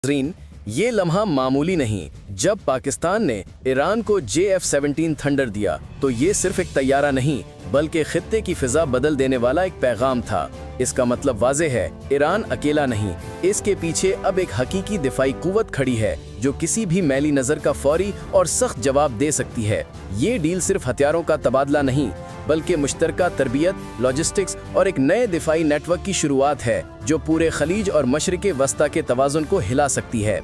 नाज़रीन, ये लम्हा मामूली नहीं। जब पाकिस्तान ने ईरान को JF-17 थंडर दिया तो ये सिर्फ एक तैयारा नहीं बल्कि खित्ते की फिजा बदल देने वाला एक पैगाम था। इसका मतलब वाज़े है, ईरान अकेला नहीं, इसके पीछे अब एक हकीकी दिफाई कुव्वत खड़ी है जो किसी भी मैली नज़र का फौरी और सख्त जवाब दे सकती है। ये डील सिर्फ हथियारों का तबादला नहीं बल्कि मुश्तरका तरबियत, लॉजिस्टिक्स और एक नए दिफाई नेटवर्क की शुरुआत है जो पूरे खलीज और मशरिक़ वस्ता के तवाज़ुन को हिला सकती है।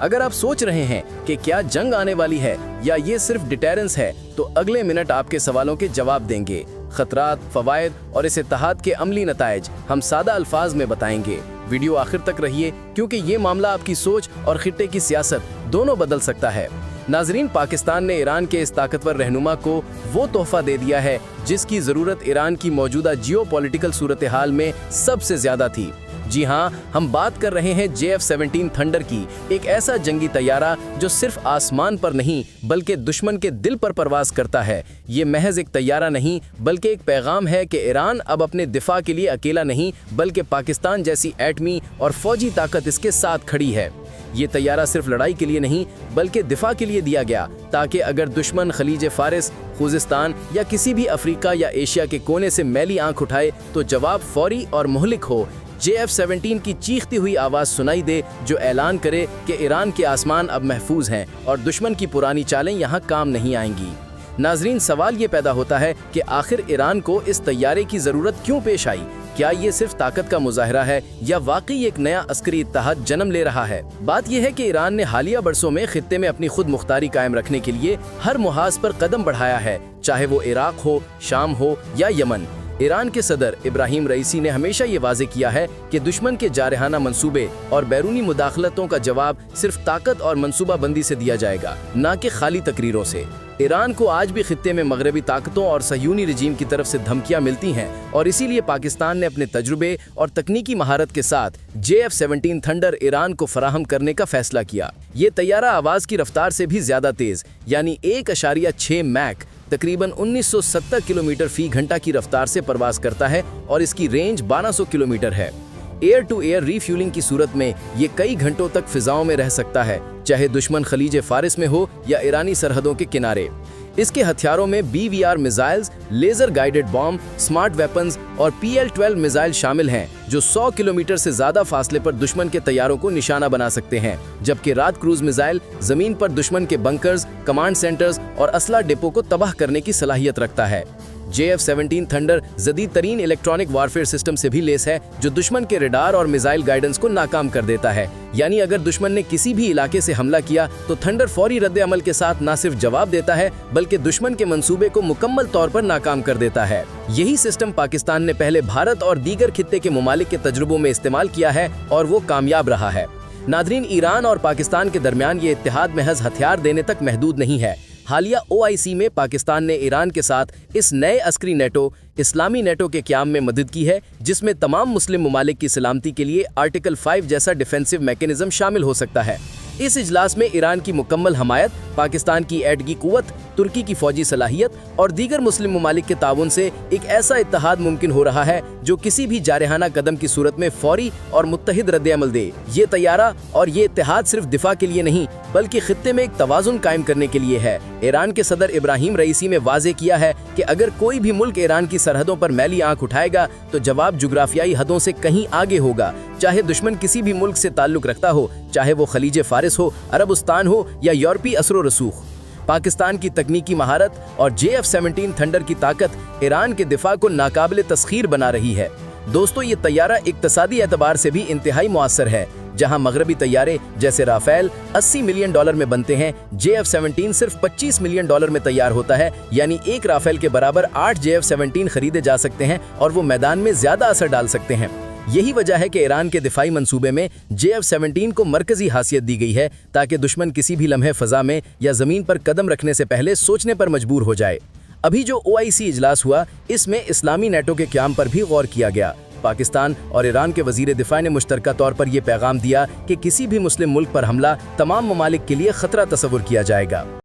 अगर आप सोच रहे हैं कि क्या जंग आने वाली है या ये सिर्फ डिटेरेंस है, तो अगले मिनट आपके सवालों के जवाब देंगे। खतरात, फवायद और इस इत्तेहाद के अमली नताइज हम सादा अल्फाज में बताएंगे। वीडियो आखिर तक रहिए क्योंकि ये मामला आपकी सोच और खित्ते की सियासत दोनों बदल सकता है। नाजरीन, पाकिस्तान ने ईरान के इस ताकतवर रहनुमा को वो तोहफा दे दिया है जिसकी ज़रूरत ईरान की मौजूदा जियोपॉलिटिकल सूरत हाल में सबसे ज़्यादा थी। जी हाँ, हम बात कर रहे हैं JF-17 थंडर की, एक ऐसा जंगी तैयारा जो सिर्फ आसमान पर नहीं बल्कि दुश्मन के दिल पर परवाज करता है। ये महज एक तैयारा नहीं बल्कि एक पैगाम है कि ईरान अब अपने दिफा के लिए अकेला नहीं बल्कि पाकिस्तान जैसी एटमी और फौजी ताकत इसके साथ खड़ी है। ये तैयारा सिर्फ लड़ाई के लिए नहीं बल्कि दिफा के लिए दिया गया ताकि अगर दुश्मन खलीज फारिस, खुजिस्तान या किसी भी अफ्रीका या एशिया के कोने से मैली आंख उठाए तो जवाब फौरी और मुहलिक हो। JF-17 की चीखती हुई आवाज़ सुनाई दे जो ऐलान करे कि ईरान के आसमान अब महफूज हैं और दुश्मन की पुरानी चालें यहाँ काम नहीं आएंगी। नाजरीन, सवाल ये पैदा होता है कि आखिर ईरान को इस तैयारे की ज़रूरत क्यों पेश आई? क्या ये सिर्फ ताकत का मुजाहरा है या वाकई एक नया अस्करी इत्तेहाद जन्म ले रहा है? बात यह है कि ईरान ने हालिया बरसों में खित्ते में अपनी खुद मुख्तारी कायम रखने के लिए हर मुहाज पर कदम बढ़ाया है, चाहे वो इराक हो, शाम हो या यमन। ईरान के सदर इब्राहिम रईसी ने हमेशा ये वाज़े किया है कि दुश्मन के जारहाना मंसूबे और बैरूनी मुदाखलतों का जवाब सिर्फ ताकत और मंसूबा बंदी से दिया जाएगा, ना कि खाली तकरीरों से। ईरान को आज भी खित्ते में मगरबी ताकतों और सहयूनी रजीम की तरफ से धमकियां मिलती हैं और इसीलिए पाकिस्तान ने अपने तजुर्बे और तकनीकी महारत के साथ JF-17 थंडर ईरान को फराहम करने का फैसला किया। ये तैयारा आवाज़ की रफ्तार से भी ज़्यादा तेज़ यानी 1.6 मैक तकरीबन 1970 किलोमीटर फी घंटा की रफ्तार से परवाज करता है और इसकी रेंज 1200 किलोमीटर है। एयर टू एयर रीफ्यूलिंग की सूरत में ये कई घंटों तक फिजाओं में रह सकता है, चाहे दुश्मन खलीज फारिस में हो या ईरानी सरहदों के किनारे। इसके हथियारों में BVR missiles, laser guided bomb, smart weapons और PL-12 मिसाइल शामिल हैं जो 100 किलोमीटर से ज़्यादा फासले पर दुश्मन के तैयारों को निशाना बना सकते हैं, जबकि रात क्रूज मिसाइल ज़मीन पर दुश्मन के बंकर्स, कमांड सेंटर्स और असला डिपो को तबाह करने की सलाहियत रखता है। JF-17 थंडर जदीद तरीन इलेक्ट्रॉनिक वारफेयर सिस्टम से भी लेस है जो दुश्मन के रडार और मिसाइल गाइडेंस को नाकाम कर देता है। यानी अगर दुश्मन ने किसी भी इलाके से हमला किया तो थंडर फौरी रद्द अमल के साथ न सिर्फ जवाब देता है बल्कि दुश्मन के मंसूबे को मुकम्मल तौर पर नाकाम कर देता है। यही सिस्टम पाकिस्तान ने पहले भारत और दीगर खित्ते के मुमालिक के तजुर्बों में इस्तेमाल किया है और वो कामयाब रहा है। नादरीन, ईरान और पाकिस्तान के दरमियान ये इत्तेहाद महज हथियार देने तक महदूद नहीं है। हालिया OIC में पाकिस्तान ने ईरान के साथ इस नए अस्करी नेटो, इस्लामी नेटो के क़याम में मदद की है जिसमें तमाम मुस्लिम ममालिक की सलामती के लिए आर्टिकल 5 जैसा डिफेंसिव मैकेनिज्म शामिल हो सकता है। इस इजलास में ईरान की मुकम्मल हमायत, पाकिस्तान की एडगी कुव्वत, तुर्की की फौजी सलाहियत और दीगर मुस्लिम ममालिक के ताउन से एक ऐसा इत्तेहाद मुमकिन हो रहा है जो किसी भी जारहाना कदम की सूरत में फौरी और मुत्तहिद रद्द अमल दे। ये तैयारा और ये इत्तेहाद सिर्फ दिफा के लिए नहीं बल्कि खित्ते में एक तवाज़ुन कायम करने के लिए है। ईरान के सदर इब्राहिम रईसी ने वाज़े किया है कि अगर कोई भी मुल्क ईरान की सरहदों पर मैली आंख उठाएगा तो जवाब जुग्राफियाई हदों से कहीं आगे होगा, चाहे दुश्मन किसी भी मुल्क से ताल्लुक रखता हो, चाहे वो खलीज फारिस हो, अरबस्तान हो या यूरोपीय असरो रसूख। पाकिस्तान की तकनीकी महारत और JF-17 थंडर की ताकत ईरान के दिफा को नाकाबिले तस्खीर बना रही है। दोस्तों, ये तैयारा इक्तसादी एतबार से भी इंतहाई मुअस्सर है। जहां मगरबी तैयारे जैसे राफेल $80 मिलियन में बनते हैं, JF-17 सिर्फ $25 मिलियन में तैयार होता है। यानी एक राफेल के बराबर 8 JF-17 खरीदे जा सकते हैं और वो मैदान में ज्यादा असर डाल सकते हैं। यही वजह है कि ईरान के दिफाई मंसूबे में JF-17 को मरकजी हासियत दी गई है ताकि दुश्मन किसी भी लम्हे फ़ज़ा में या ज़मीन पर कदम रखने से पहले सोचने पर मजबूर हो जाए। अभी जो OIC इजलास हुआ, इसमें इस्लामी नेटो के क़याम पर भी गौर किया गया। पाकिस्तान और ईरान के वज़ीर दिफा ने मुश्तरका तौर पर यह पैगाम दिया कि किसी भी मुस्लिम मुल्क पर हमला तमाम ममालिक के लिए ख़तरा तस्वुर किया जाएगा।